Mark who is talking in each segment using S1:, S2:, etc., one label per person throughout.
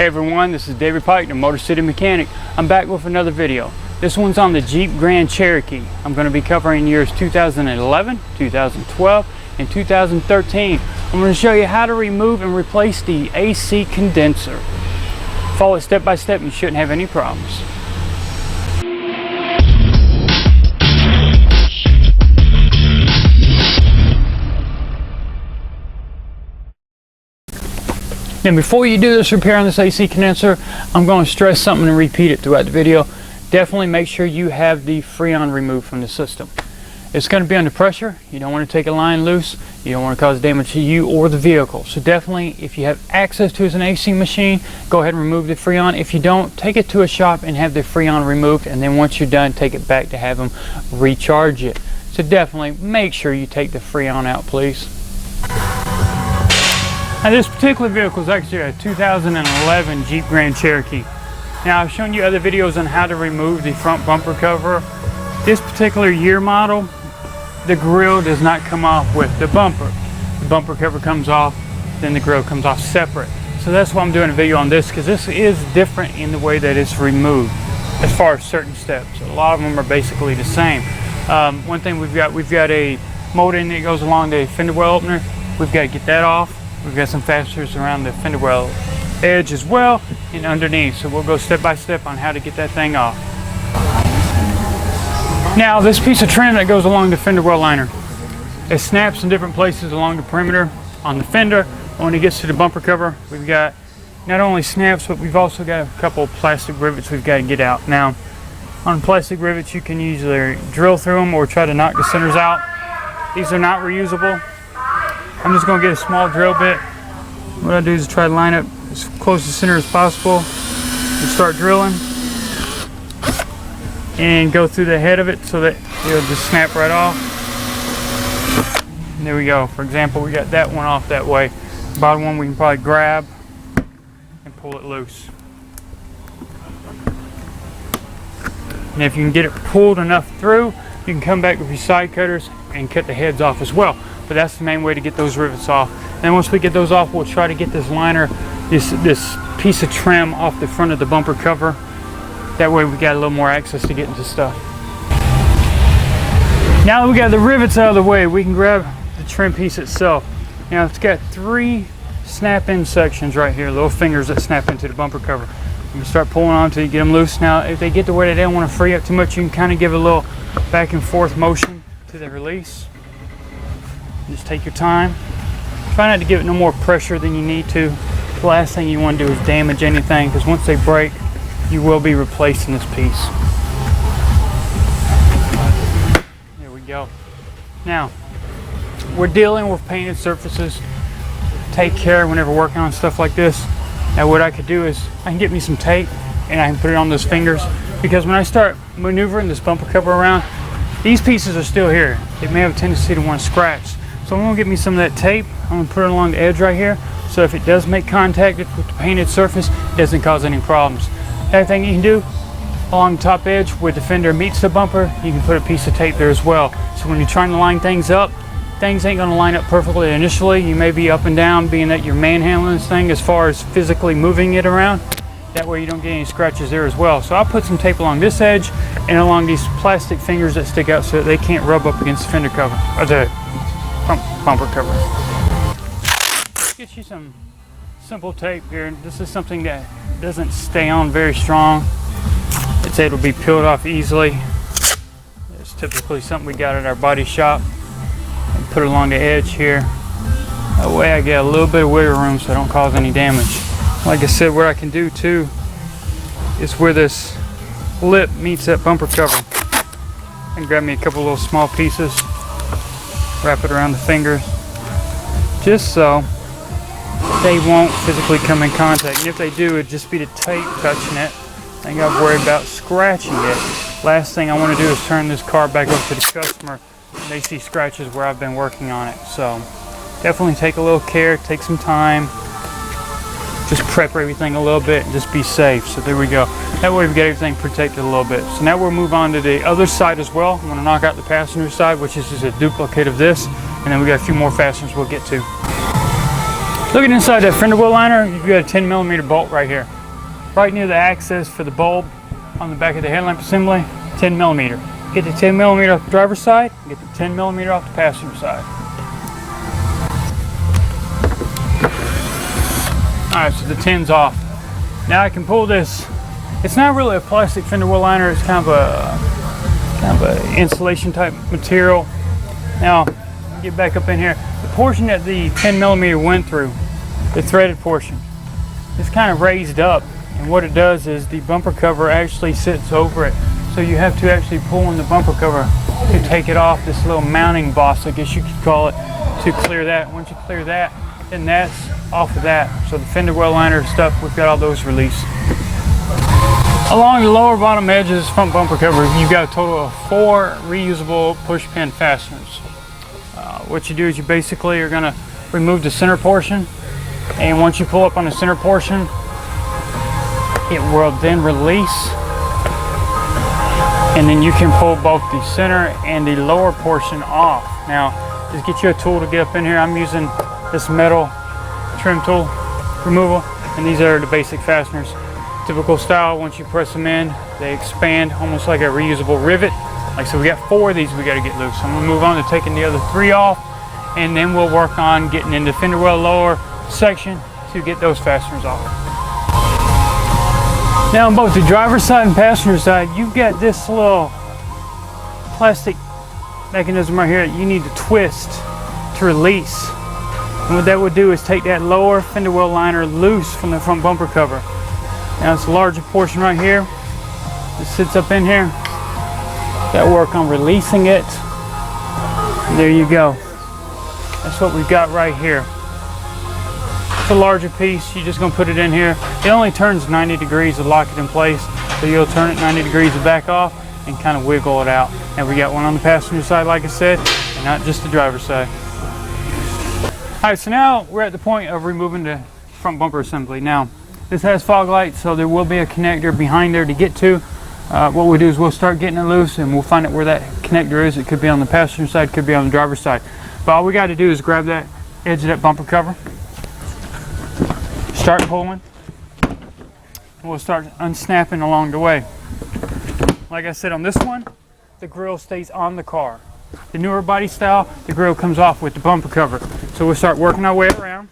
S1: Hey everyone, this is David Pike, the Motorcity Mechanic. I'm back with another video. This one's on the Jeep Grand Cherokee. I'm going to be covering years 2011, 2012, and 2013. I'm going to show you how to remove and replace the AC condenser. Follow it step by step, you shouldn't have any problems. Now before you do this repair on this AC condenser, I'm going to stress something and repeat it throughout the video. Definitely make sure you have the Freon removed from the system. It's going to be under pressure. You don't want to take a line loose. You don't want to cause damage to you or the vehicle. So definitely, if you have access to an AC machine, go ahead and remove the Freon. If you don't, take it to a shop and have the Freon removed, and then once you're done, take it back to have them recharge it. So definitely make sure you take the Freon out, please. Now this particular vehicle is actually a 2011 Jeep Grand Cherokee. Now I've shown you other videos on how to remove the front bumper cover. This particular year model, the grille does not come off with the bumper. The bumper cover comes off, then the grille comes off separate. So that's why I'm doing a video on this, because this is different in the way that it's removed as far as certain steps. A lot of them are basically the same. One thing we've got a molding that goes along the fender well opener. We've got to get that off. We've got some fasteners around the fender well edge as well and underneath. So we'll go step by step on how to get that thing off. Now this piece of trim that goes along the fender well liner, it snaps in different places along the perimeter on the fender. When it gets to the bumper cover, we've got not only snaps, but we've also got a couple of plastic rivets we've got to get out. Now on plastic rivets, you can either drill through them or try to knock the centers out. These are not reusable. I'm just going to get a small drill bit. What I do is try to line up as close to the center as possible and start drilling and go through the head of it so that it'll just snap right off. And there we go. For example, we got that one off that way. The bottom one we can probably grab and pull it loose. And if you can get it pulled enough through, you can come back with your side cutters and cut the heads off as well. But that's the main way to get those rivets off. Then once we get those off, we'll try to get this liner, this piece of trim off the front of the bumper cover. That way we got a little more access to get into stuff. Now that we got the rivets out of the way, we can grab the trim piece itself. Now it's got 3 snap-in sections right here, little fingers that snap into the bumper cover. You can start pulling on until you get them loose. Now if they get to where they don't want to free up too much, you can kind of give a little back and forth motion to the release. Just take your time. Try not to give it no more pressure than you need to. The last thing you want to do is damage anything, because once they break, you will be replacing this piece. There we go. Now, we're dealing with painted surfaces. Take care whenever working on stuff like this. Now what I could do is, I can get me some tape and I can put it on those fingers, because when I start maneuvering this bumper cover around, these pieces are still here. They may have a tendency to want to scratch. So I'm going to get me some of that tape. I'm going to put it along the edge right here, so if it does make contact with the painted surface, it doesn't cause any problems. Another thing you can do, along the top edge where the fender meets the bumper, you can put a piece of tape there as well. So when you're trying to line things up, things ain't going to line up perfectly initially. You may be up and down, being that you're manhandling this thing as far as physically moving it around. That way you don't get any scratches there as well. So I'll put some tape along this edge and along these plastic fingers that stick out so that they can't rub up against the fender cover, or the bumper cover. Let's get you some simple tape here. This is something that doesn't stay on very strong. It's able to be peeled off easily. It's typically something we got at our body shop. And put it along the edge here. That way I get a little bit of wiggle room so I don't cause any damage. Like I said, what I can do too is where this lip meets that bumper cover, and grab me a couple little small pieces, wrap it around the fingers, just so they won't physically come in contact. And if they do, it'd just be the tape touching it. I ain't got to worry about scratching it. Last thing I want to do is turn this car back over to the customer and they see scratches where I've been working on it. So definitely take a little care, take some time. Just prep everything a little bit and just be safe. So there we go. That way we get everything protected a little bit. So now we'll move on to the other side as well. I'm going to knock out the passenger side, which is just a duplicate of this. And then we got a few more fasteners we'll get to. Looking inside that fender well liner, you've got a 10mm bolt right here. Right near the access for the bulb on the back of the headlamp assembly, 10mm. Get the 10mm off the driver's side, get the 10mm off the passenger side. Alright, so the 10's off. Now I can pull this. It's not really a plastic fender well liner, it's kind of a insulation type material. Now, get back up in here. The portion that the 10mm went through, the threaded portion, is kind of raised up. And what it does is the bumper cover actually sits over it. So you have to actually pull on the bumper cover to take it off, this little mounting boss, I guess you could call it, to clear that. Once you clear that, then that's off of that. So the fender well liner stuff, we've got all those released. Along the lower bottom edge of this front bumper cover, you've got a total of 4 reusable push pin fasteners. What you do is you basically are going to remove the center portion, and once you pull up on the center portion, it will then release, and then you can pull both the center and the lower portion off. Now, just get you a tool to get up in here. I'm using this metal trim tool removal, and these are the basic fasteners. Typical style, once you press them in, they expand almost like a reusable rivet. Like so, we got 4 of these we got to get loose. I'm going to move on to taking the other 3 off, and then we'll work on getting into fender well lower section to get those fasteners off. Now on both the driver's side and passenger side, you've got this little plastic mechanism right here that you need to twist to release. And what that would do is take that lower fender well liner loose from the front bumper cover. Now it's a larger portion right here that sits up in here. Got to work on releasing it. And there you go. That's what we've got right here. It's a larger piece. You're just going to put it in here. It only turns 90 degrees to lock it in place. So you'll turn it 90 degrees to back off and kind of wiggle it out. And we got one on the passenger side, like I said, and not just the driver's side. Alright, so now we're at the point of removing the front bumper assembly. Now, this has fog lights, so there will be a connector behind there to get to. What we'll do is we'll start getting it loose, and we'll find out where that connector is. It could be on the passenger side, could be on the driver's side. But all we got to do is grab that edge of that bumper cover, start pulling, and we'll start unsnapping along the way. Like I said, on this one, the grill stays on the car. The newer body style, the grill comes off with the bumper cover. So we'll start working our way around.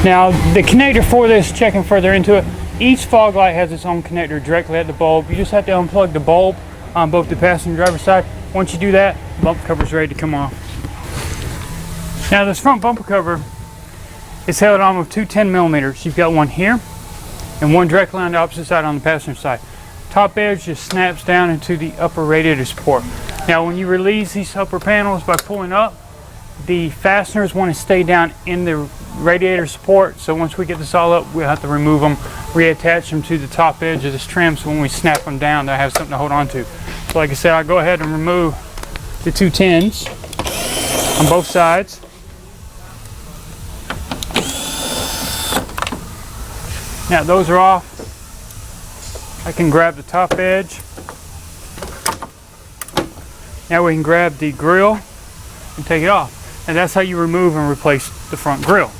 S1: Now, the connector for this, checking further into it, each fog light has its own connector directly at the bulb. You just have to unplug the bulb on both the passenger and driver's side. Once you do that, the bumper cover is ready to come off. Now, this front bumper cover is held on with 2 10mm. You've got one here and one directly on the opposite side on the passenger side. Top edge just snaps down into the upper radiator support. Now, when you release these upper panels by pulling up, the fasteners want to stay down in the radiator support. So once we get this all up, we'll have to remove them, reattach them to the top edge of this trim, so when we snap them down, they'll have something to hold on to. So like I said, I'll go ahead and remove the 2 10s on both sides. Now those are off. I can grab the top edge. Now we can grab the grill and take it off. And that's how you remove and replace the front grill.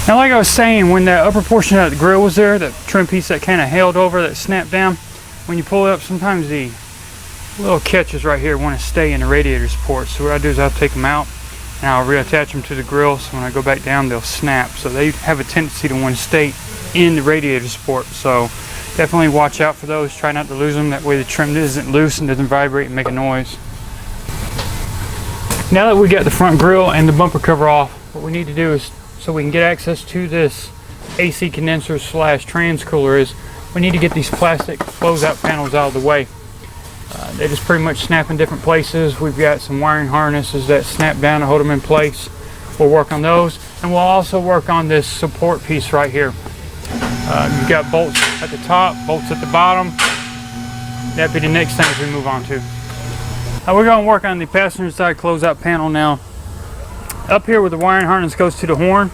S1: Now, like I was saying, when that upper portion of the grill was there, that trim piece that kind of held over, that snapped down, when you pull it up, sometimes the little catches right here want to stay in the radiator support. So what I do is I'll take them out and I'll reattach them to the grill, so when I go back down, they'll snap. So they have a tendency to want to stay in the radiator support. So definitely watch out for those. Try not to lose them. That way the trim isn't loose and doesn't vibrate and make a noise. Now that we got the front grille and the bumper cover off, what we need to do is, so we can get access to this AC condenser slash trans cooler, is we need to get these plastic closeout panels out of the way. They just pretty much snap in different places. We've got some wiring harnesses that snap down to hold them in place. We'll work on those, and we'll also work on this support piece right here. You've got bolts at the top, bolts at the bottom. That'd be the next thing as we move on to. We're going to work on the passenger side closeout panel now. Up here where the wiring harness goes to the horn,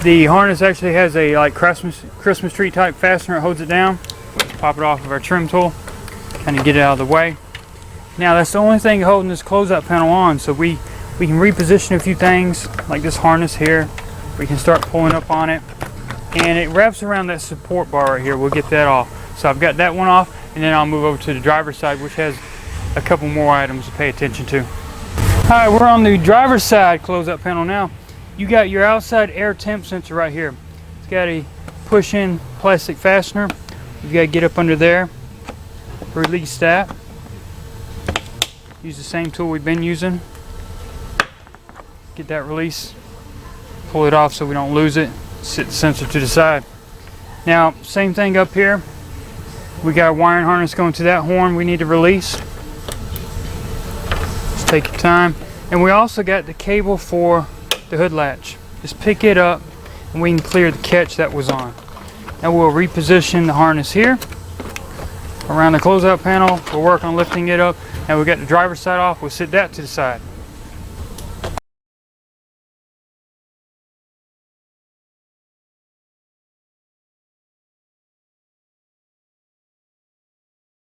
S1: the harness actually has a like Christmas tree type fastener that holds it down. Let's pop it off of our trim tool, kind of get it out of the way. Now that's the only thing holding this closeout panel on, so we We can reposition a few things, like this harness here. We can start pulling up on it. And it wraps around that support bar right here. We'll get that off. So I've got that one off, and then I'll move over to the driver's side, which has a couple more items to pay attention to. All right, we're on the driver's side closeout panel now. You got your outside air temp sensor right here. It's got a push-in plastic fastener. You've got to get up under there, release that. Use the same tool we've been using. Get that release, pull it off so we don't lose it. Set the sensor to the side. Now, same thing up here. We got a wiring harness going to that horn we need to release. Just take your time. And we also got the cable for the hood latch. Just pick it up and we can clear the catch that was on. Now we'll reposition the harness here around the closeout panel. We'll work on lifting it up. Now we got the driver's side off. We'll set that to the side.